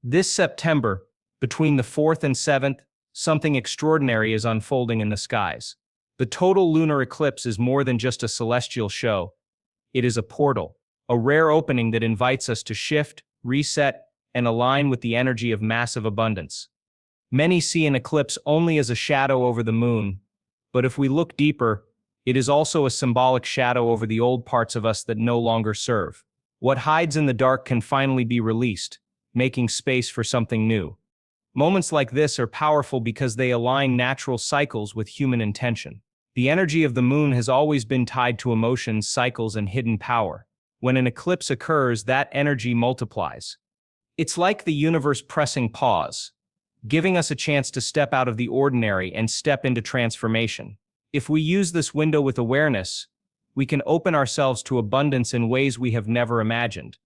This September, between the 4th and 7th, something extraordinary is unfolding in the skies. The total lunar eclipse is more than just a celestial show. It is a portal, a rare opening that invites us to shift, reset, and align with the energy of massive abundance. Many see an eclipse only as a shadow over the moon, but if we look deeper, it is also a symbolic shadow over the old parts of us that no longer serve. What hides in the dark can finally be released, making space for something new. Moments like this are powerful because they align natural cycles with human intention. The energy of the moon has always been tied to emotions, cycles, and hidden power. When an eclipse occurs, that energy multiplies. It's like the universe pressing pause, giving us a chance to step out of the ordinary and step into transformation. If we use this window with awareness, we can open ourselves to abundance in ways we have never imagined.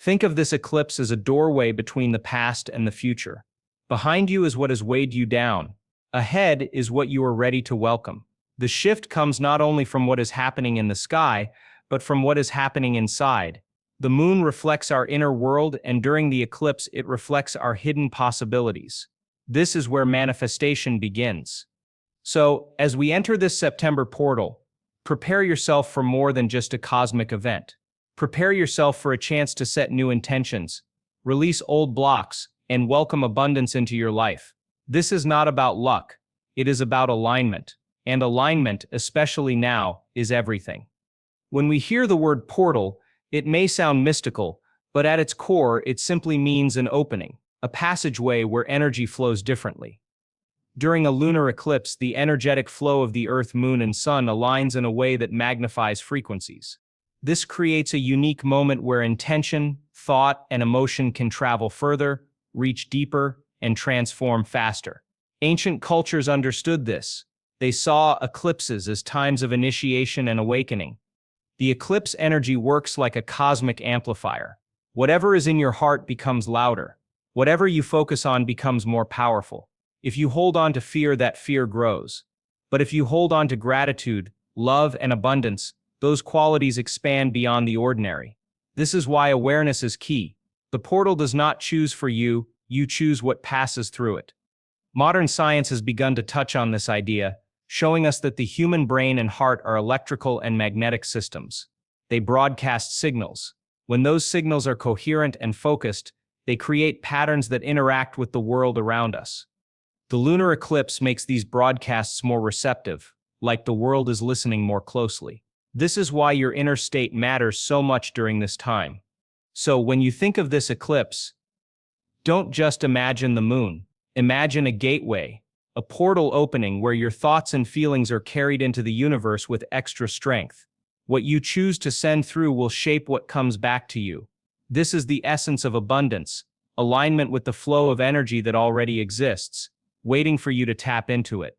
Think of this eclipse as a doorway between the past and the future. Behind you is what has weighed you down. Ahead is what you are ready to welcome. The shift comes not only from what is happening in the sky, but from what is happening inside. The moon reflects our inner world, and during the eclipse, it reflects our hidden possibilities. This is where manifestation begins. So, as we enter this September portal, prepare yourself for more than just a cosmic event. Prepare yourself for a chance to set new intentions, release old blocks, and welcome abundance into your life. This is not about luck, it is about alignment. And alignment, especially now, is everything. When we hear the word portal, it may sound mystical, but at its core, it simply means an opening, a passageway where energy flows differently. During a lunar eclipse, the energetic flow of the Earth, Moon, and Sun aligns in a way that magnifies frequencies. This creates a unique moment where intention, thought, and emotion can travel further, reach deeper, and transform faster. Ancient cultures understood this. They saw eclipses as times of initiation and awakening. The eclipse energy works like a cosmic amplifier. Whatever is in your heart becomes louder. Whatever you focus on becomes more powerful. If you hold on to fear, that fear grows. But if you hold on to gratitude, love, and abundance, those qualities expand beyond the ordinary. This is why awareness is key. The portal does not choose for you, you choose what passes through it. Modern science has begun to touch on this idea, showing us that the human brain and heart are electrical and magnetic systems. They broadcast signals. When those signals are coherent and focused, they create patterns that interact with the world around us. The lunar eclipse makes these broadcasts more receptive, like the world is listening more closely. This is why your inner state matters so much during this time. So when you think of this eclipse, don't just imagine the moon. Imagine a gateway, a portal opening where your thoughts and feelings are carried into the universe with extra strength. What you choose to send through will shape what comes back to you. This is the essence of abundance, alignment with the flow of energy that already exists, waiting for you to tap into it.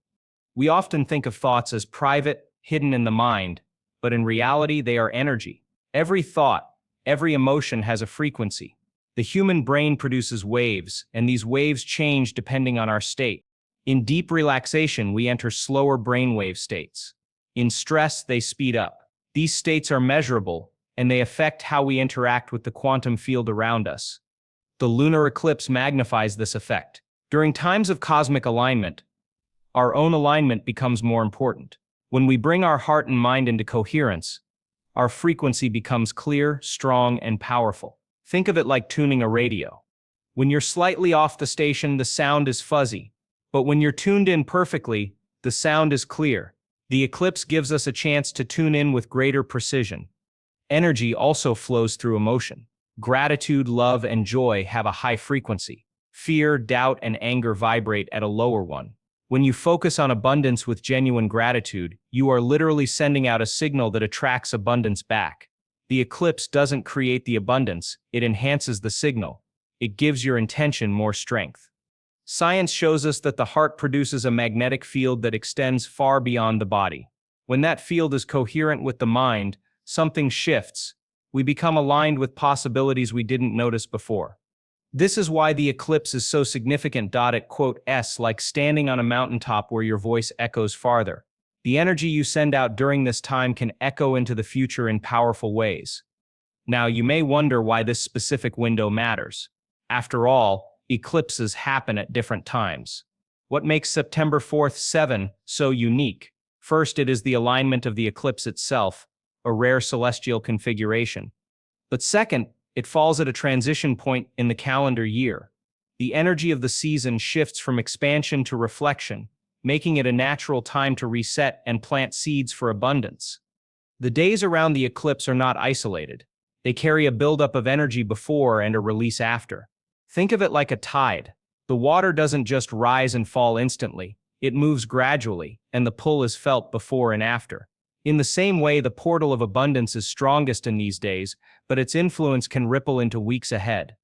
We often think of thoughts as private, hidden in the mind, but in reality they are energy. Every thought, every emotion has a frequency. The human brain produces waves, and these waves change depending on our state. In deep relaxation, we enter slower brainwave states. In stress, they speed up. These states are measurable, and they affect how we interact with the quantum field around us. The lunar eclipse magnifies this effect. During times of cosmic alignment, our own alignment becomes more important. When we bring our heart and mind into coherence, our frequency becomes clear, strong, and powerful. Think of it like tuning a radio. When you're slightly off the station, the sound is fuzzy. But when you're tuned in perfectly, the sound is clear. The eclipse gives us a chance to tune in with greater precision. Energy also flows through emotion. Gratitude, love, and joy have a high frequency. Fear, doubt, and anger vibrate at a lower one. When you focus on abundance with genuine gratitude, you are literally sending out a signal that attracts abundance back. The eclipse doesn't create the abundance, it enhances the signal. It gives your intention more strength. Science shows us that the heart produces a magnetic field that extends far beyond the body. When that field is coherent with the mind, something shifts. We become aligned with possibilities we didn't notice before. This is why the eclipse is so significant. It quotes like standing on a mountaintop where your voice echoes farther. The energy you send out during this time can echo into the future in powerful ways. Now, you may wonder why this specific window matters. After all, eclipses happen at different times. What makes September 4th, 7 so unique? First, it is the alignment of the eclipse itself, a rare celestial configuration. But second, it falls at a transition point in the calendar year. The energy of the season shifts from expansion to reflection, making it a natural time to reset and plant seeds for abundance. The days around the eclipse are not isolated. They carry a buildup of energy before and a release after. Think of it like a tide. The water doesn't just rise and fall instantly, it moves gradually, and the pull is felt before and after. In the same way, the portal of abundance is strongest in these days, but its influence can ripple into weeks ahead.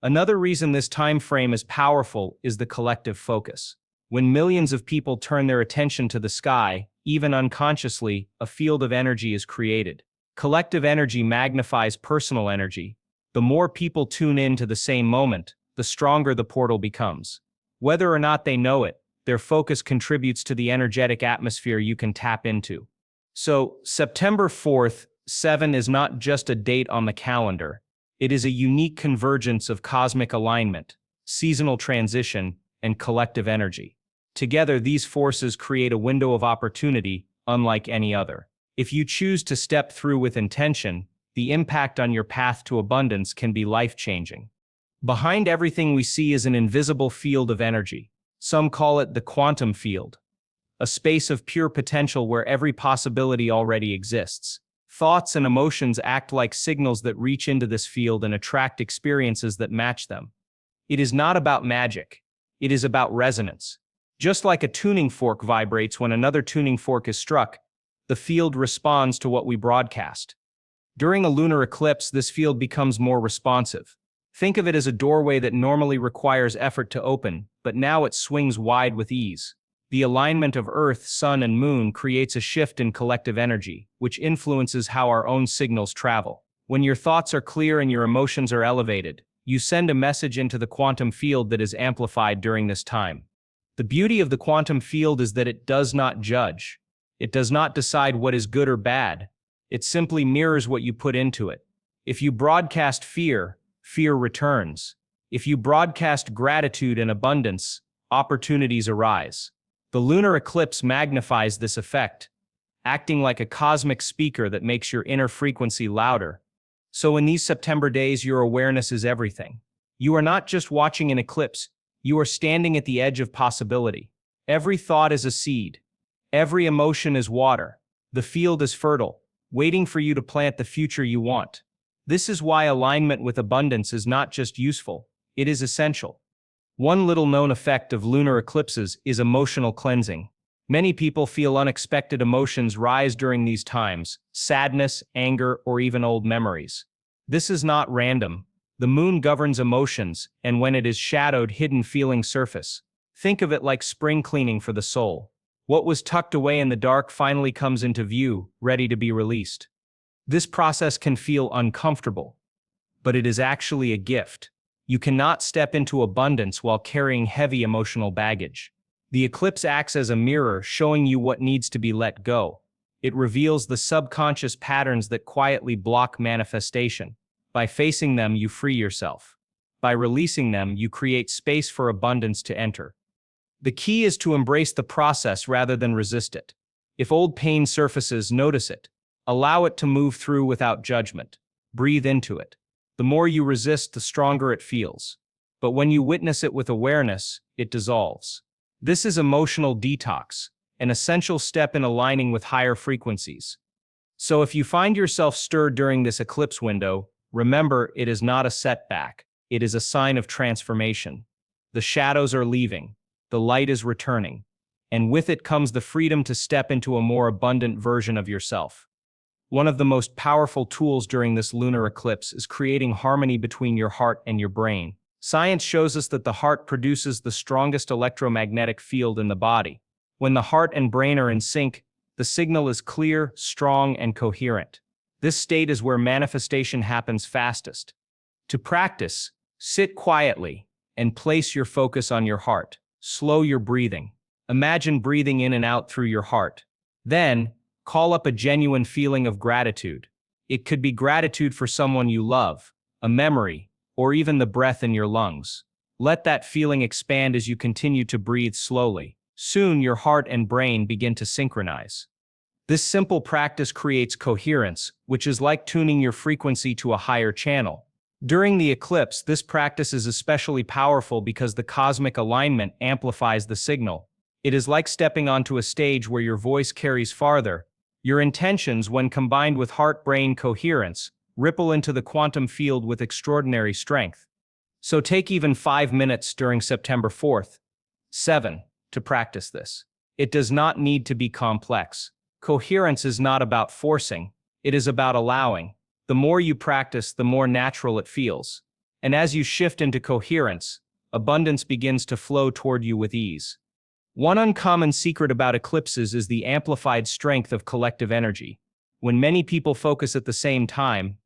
Another reason this time frame is powerful is the collective focus. When millions of people turn their attention to the sky, even unconsciously, a field of energy is created. Collective energy magnifies personal energy. The more people tune in to the same moment, the stronger the portal becomes. Whether or not they know it, their focus contributes to the energetic atmosphere you can tap into. So, September 4th, 7 is not just a date on the calendar. It is a unique convergence of cosmic alignment, seasonal transition, and collective energy. Together, these forces create a window of opportunity unlike any other. If you choose to step through with intention, the impact on your path to abundance can be life-changing. Behind everything we see is an invisible field of energy. Some call it the quantum field, a space of pure potential where every possibility already exists. Thoughts and emotions act like signals that reach into this field and attract experiences that match them. It is not about magic. It is about resonance. Just like a tuning fork vibrates when another tuning fork is struck, the field responds to what we broadcast. During a lunar eclipse, this field becomes more responsive. Think of it as a doorway that normally requires effort to open, but now it swings wide with ease. The alignment of Earth, Sun, and Moon creates a shift in collective energy, which influences how our own signals travel. When your thoughts are clear and your emotions are elevated, you send a message into the quantum field that is amplified during this time. The beauty of the quantum field is that it does not judge. It does not decide what is good or bad. It simply mirrors what you put into it. If you broadcast fear, fear returns. If you broadcast gratitude and abundance, opportunities arise. The lunar eclipse magnifies this effect, acting like a cosmic speaker that makes your inner frequency louder. So in these September days, your awareness is everything. You are not just watching an eclipse, you are standing at the edge of possibility. Every thought is a seed. Every emotion is water. The field is fertile, waiting for you to plant the future you want. This is why alignment with abundance is not just useful, it is essential. One little known effect of lunar eclipses is emotional cleansing. Many people feel unexpected emotions rise during these times, sadness, anger, or even old memories. This is not random. The moon governs emotions, and when it is shadowed, hidden feelings surface. Think of it like spring cleaning for the soul. What was tucked away in the dark finally comes into view, ready to be released. This process can feel uncomfortable, but it is actually a gift. You cannot step into abundance while carrying heavy emotional baggage. The eclipse acts as a mirror, showing you what needs to be let go. It reveals the subconscious patterns that quietly block manifestation. By facing them, you free yourself. By releasing them, you create space for abundance to enter. The key is to embrace the process rather than resist it. If old pain surfaces, notice it. Allow it to move through without judgment. Breathe into it. The more you resist, the stronger it feels. But when you witness it with awareness, it dissolves. This is emotional detox, an essential step in aligning with higher frequencies. So if you find yourself stirred during this eclipse window, remember it is not a setback. It is a sign of transformation. The shadows are leaving. The light is returning. And with it comes the freedom to step into a more abundant version of yourself. One of the most powerful tools during this lunar eclipse is creating harmony between your heart and your brain. Science shows us that the heart produces the strongest electromagnetic field in the body. When the heart and brain are in sync, the signal is clear, strong, and coherent. This state is where manifestation happens fastest. To practice, sit quietly and place your focus on your heart. Slow your breathing. Imagine breathing in and out through your heart. Then, call up a genuine feeling of gratitude. It could be gratitude for someone you love, a memory, or even the breath in your lungs. Let that feeling expand as you continue to breathe slowly. Soon your heart and brain begin to synchronize. This simple practice creates coherence, which is like tuning your frequency to a higher channel. During the eclipse, this practice is especially powerful because the cosmic alignment amplifies the signal. It is like stepping onto a stage where your voice carries farther. Your intentions, when combined with heart-brain coherence, ripple into the quantum field with extraordinary strength. So take even 5 minutes during September 4th, 7, to practice this. It does not need to be complex. Coherence is not about forcing, it is about allowing. The more you practice, the more natural it feels. And as you shift into coherence, abundance begins to flow toward you with ease. One uncommon secret about eclipses is the amplified strength of collective energy. When many people focus at the same time,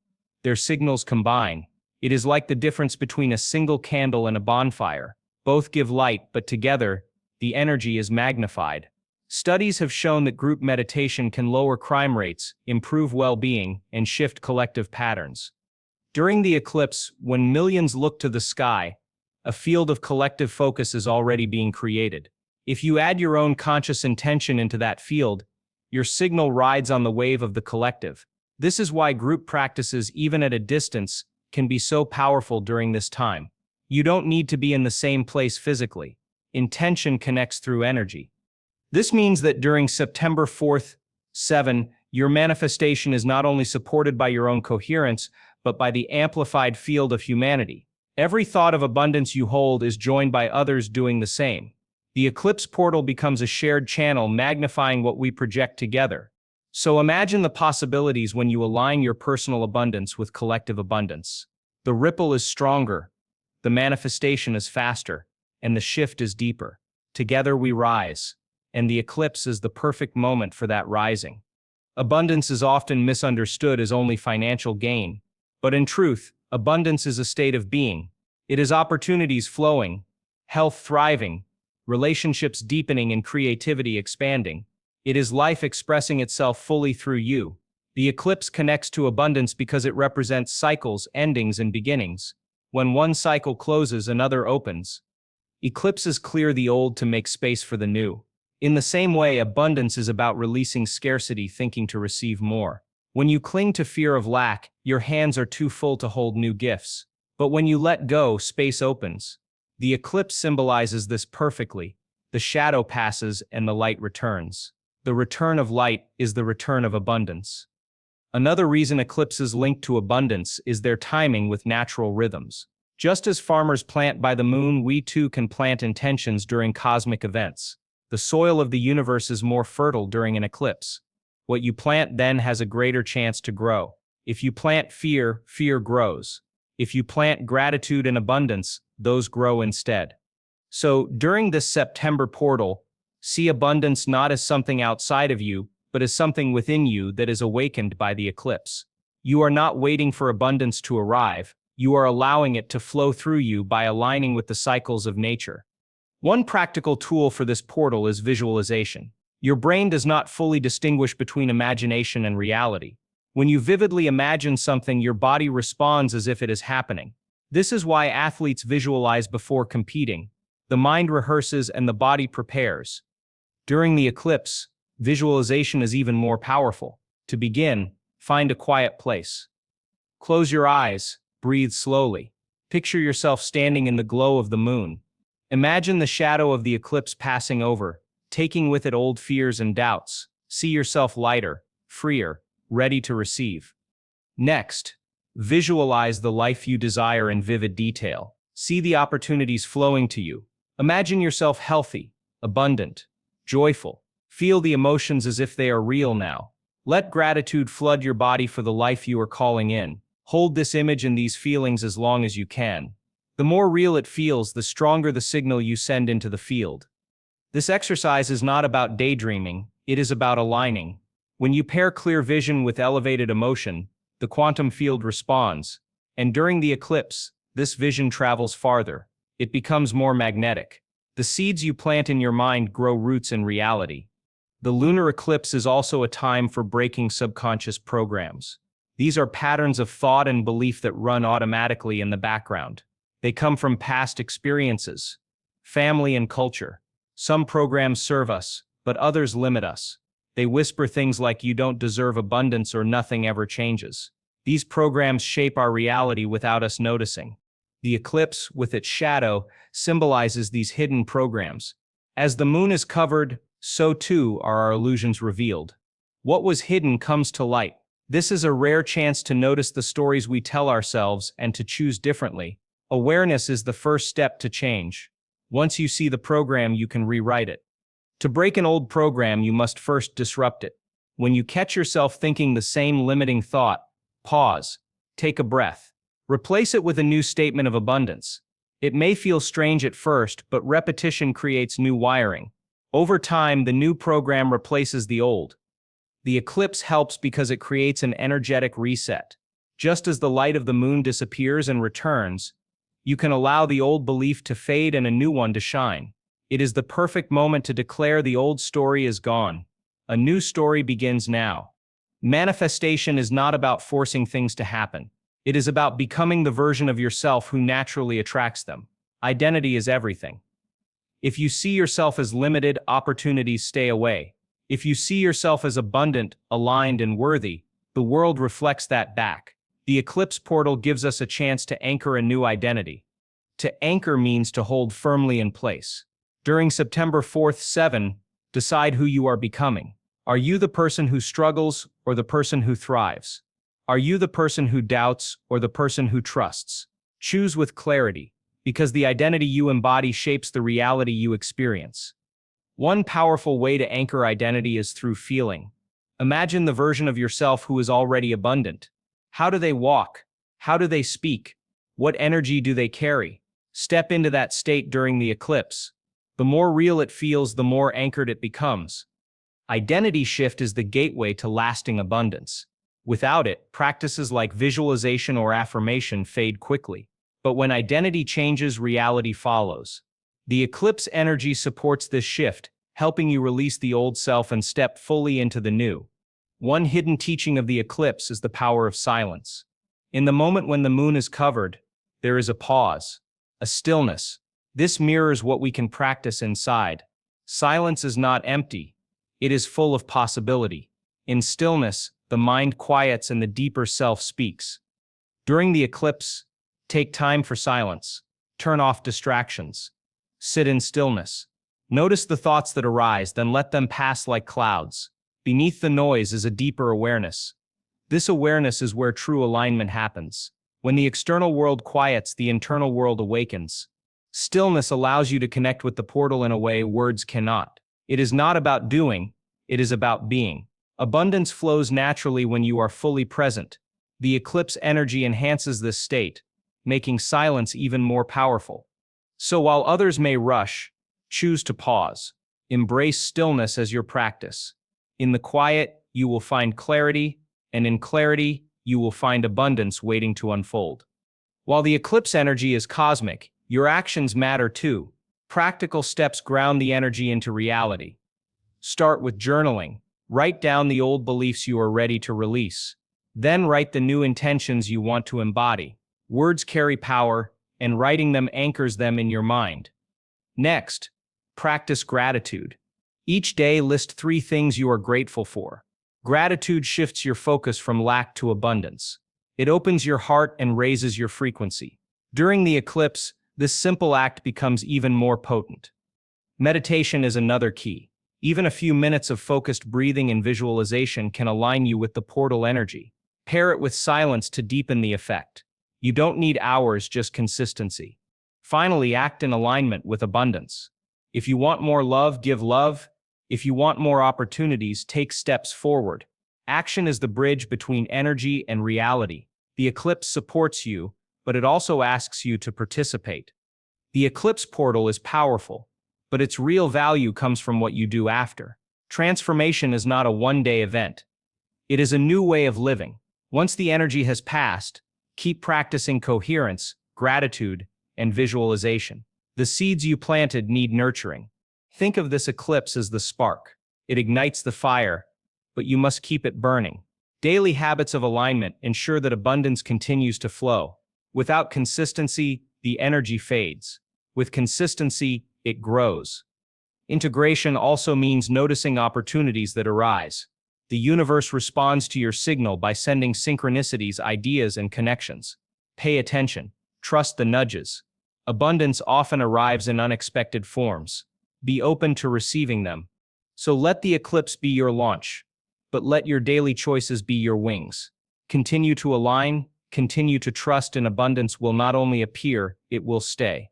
their signals combine. It is like the difference between a single candle and a bonfire. Both give light, but together, the energy is magnified. Studies have shown that group meditation can lower crime rates, improve well-being, and shift collective patterns. During the eclipse, when millions look to the sky, a field of collective focus is already being created. If you add your own conscious intention into that field, your signal rides on the wave of the collective. This is why group practices, even at a distance, can be so powerful during this time. You don't need to be in the same place physically. Intention connects through energy. This means that during September 4th, 7, your manifestation is not only supported by your own coherence, but by the amplified field of humanity. Every thought of abundance you hold is joined by others doing the same. The eclipse portal becomes a shared channel magnifying what we project together. So imagine the possibilities when you align your personal abundance with collective abundance. The ripple is stronger, the manifestation is faster, and the shift is deeper. Together we rise. And the eclipse is the perfect moment for that rising. Abundance is often misunderstood as only financial gain, but in truth, abundance is a state of being. It is opportunities flowing, health thriving, relationships deepening, and creativity expanding. It is life expressing itself fully through you. The eclipse connects to abundance because it represents cycles, endings, and beginnings. When one cycle closes, another opens. Eclipses clear the old to make space for the new. In the same way, abundance is about releasing scarcity, thinking to receive more. When you cling to fear of lack, your hands are too full to hold new gifts. But when you let go, space opens. The eclipse symbolizes this perfectly. The shadow passes and the light returns. The return of light is the return of abundance. Another reason eclipses link to abundance is their timing with natural rhythms. Just as farmers plant by the moon, we too can plant intentions during cosmic events. The soil of the universe is more fertile during an eclipse. What you plant then has a greater chance to grow. If you plant fear, fear grows. If you plant gratitude and abundance, those grow instead. So, during this September portal, see abundance not as something outside of you, but as something within you that is awakened by the eclipse. You are not waiting for abundance to arrive, you are allowing it to flow through you by aligning with the cycles of nature. One practical tool for this portal is visualization. Your brain does not fully distinguish between imagination and reality. When you vividly imagine something, your body responds as if it is happening. This is why athletes visualize before competing. The mind rehearses and the body prepares. During the eclipse, visualization is even more powerful. To begin, find a quiet place. Close your eyes, breathe slowly. Picture yourself standing in the glow of the moon. Imagine the shadow of the eclipse passing over, taking with it old fears and doubts. See yourself lighter, freer, ready to receive. Next, visualize the life you desire in vivid detail. See the opportunities flowing to you. Imagine yourself healthy, abundant, joyful. Feel the emotions as if they are real now. Let gratitude flood your body for the life you are calling in. Hold this image and these feelings as long as you can. The more real it feels, the stronger the signal you send into the field. This exercise is not about daydreaming, it is about aligning. When you pair clear vision with elevated emotion, the quantum field responds. And during the eclipse, this vision travels farther. It becomes more magnetic. The seeds you plant in your mind grow roots in reality. The lunar eclipse is also a time for breaking subconscious programs. These are patterns of thought and belief that run automatically in the background. They come from past experiences, family and culture. Some programs serve us, but others limit us. They whisper things like you don't deserve abundance or nothing ever changes. These programs shape our reality without us noticing. The eclipse, with its shadow, symbolizes these hidden programs. As the moon is covered, so too are our illusions revealed. What was hidden comes to light. This is a rare chance to notice the stories we tell ourselves and to choose differently. Awareness is the first step to change. Once you see the program, you can rewrite it. To break an old program, you must first disrupt it. When you catch yourself thinking the same limiting thought, pause, take a breath. Replace it with a new statement of abundance. It may feel strange at first, but repetition creates new wiring. Over time, the new program replaces the old. The eclipse helps because it creates an energetic reset. Just as the light of the moon disappears and returns, you can allow the old belief to fade and a new one to shine. It is the perfect moment to declare the old story is gone. A new story begins now. Manifestation is not about forcing things to happen. It is about becoming the version of yourself who naturally attracts them. Identity is everything. If you see yourself as limited, opportunities stay away. If you see yourself as abundant, aligned, and worthy, the world reflects that back. The eclipse portal gives us a chance to anchor a new identity. To anchor means to hold firmly in place. During September 4th, 7, decide who you are becoming. Are you the person who struggles or the person who thrives? Are you the person who doubts or the person who trusts? Choose with clarity, because the identity you embody shapes the reality you experience. One powerful way to anchor identity is through feeling. Imagine the version of yourself who is already abundant. How do they walk? How do they speak? What energy do they carry? Step into that state during the eclipse. The more real it feels, the more anchored it becomes. Identity shift is the gateway to lasting abundance. Without it, practices like visualization or affirmation fade quickly. But when identity changes, reality follows. The eclipse energy supports this shift, helping you release the old self and step fully into the new. One hidden teaching of the eclipse is the power of silence. In the moment when the moon is covered, there is a pause, a stillness. This mirrors what we can practice inside. Silence is not empty. It is full of possibility. In stillness, the mind quiets and the deeper self speaks. During the eclipse, take time for silence. Turn off distractions. Sit in stillness. Notice the thoughts that arise, then let them pass like clouds. Beneath the noise is a deeper awareness. This awareness is where true alignment happens. When the external world quiets, the internal world awakens. Stillness allows you to connect with the portal in a way words cannot. It is not about doing, it is about being. Abundance flows naturally when you are fully present. The eclipse energy enhances this state, making silence even more powerful. So while others may rush, choose to pause. Embrace stillness as your practice. In the quiet, you will find clarity, and in clarity, you will find abundance waiting to unfold. While the eclipse energy is cosmic, your actions matter too. Practical steps ground the energy into reality. Start with journaling. Write down the old beliefs you are ready to release. Then write the new intentions you want to embody. Words carry power, and writing them anchors them in your mind. Next, practice gratitude. Each day, list 3 things you are grateful for. Gratitude shifts your focus from lack to abundance. It opens your heart and raises your frequency. During the eclipse, this simple act becomes even more potent. Meditation is another key. Even a few minutes of focused breathing and visualization can align you with the portal energy. Pair it with silence to deepen the effect. You don't need hours, just consistency. Finally, act in alignment with abundance. If you want more love, give love. If you want more opportunities, take steps forward. Action is the bridge between energy and reality. The eclipse supports you, but it also asks you to participate. The eclipse portal is powerful, but its real value comes from what you do after. Transformation is not a one-day event. It is a new way of living. Once the energy has passed, keep practicing coherence, gratitude, and visualization. The seeds you planted need nurturing. Think of this eclipse as the spark. It ignites the fire, but you must keep it burning. Daily habits of alignment ensure that abundance continues to flow. Without consistency, the energy fades. With consistency, it grows. Integration also means noticing opportunities that arise. The universe responds to your signal by sending synchronicities, ideas, and connections. Pay attention. Trust the nudges. Abundance often arrives in unexpected forms. Be open to receiving them. So let the eclipse be your launch, but let your daily choices be your wings. Continue to align, continue to trust, and abundance will not only appear, it will stay.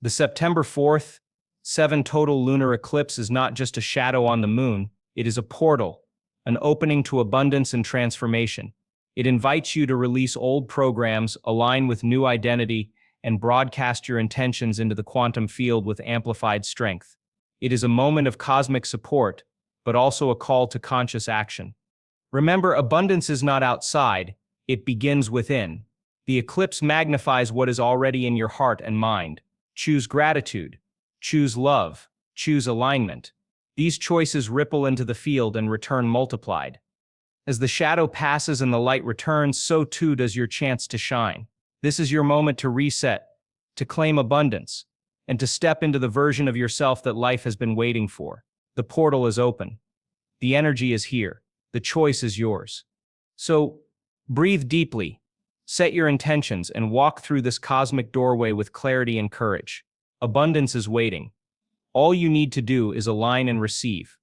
The September 4th, 7 total lunar eclipse is not just a shadow on the moon, it is a portal, an opening to abundance and transformation. It invites you to release old programs, align with new identity, and broadcast your intentions into the quantum field with amplified strength. It is a moment of cosmic support, but also a call to conscious action. Remember, abundance is not outside, it begins within. The eclipse magnifies what is already in your heart and mind. Choose gratitude, choose love, choose alignment. These choices ripple into the field and return multiplied. As the shadow passes and the light returns, so too does your chance to shine. This is your moment to reset, to claim abundance, and to step into the version of yourself that life has been waiting for. The portal is open. The energy is here. The choice is yours. So, breathe deeply, set your intentions, and walk through this cosmic doorway with clarity and courage. Abundance is waiting. All you need to do is align and receive.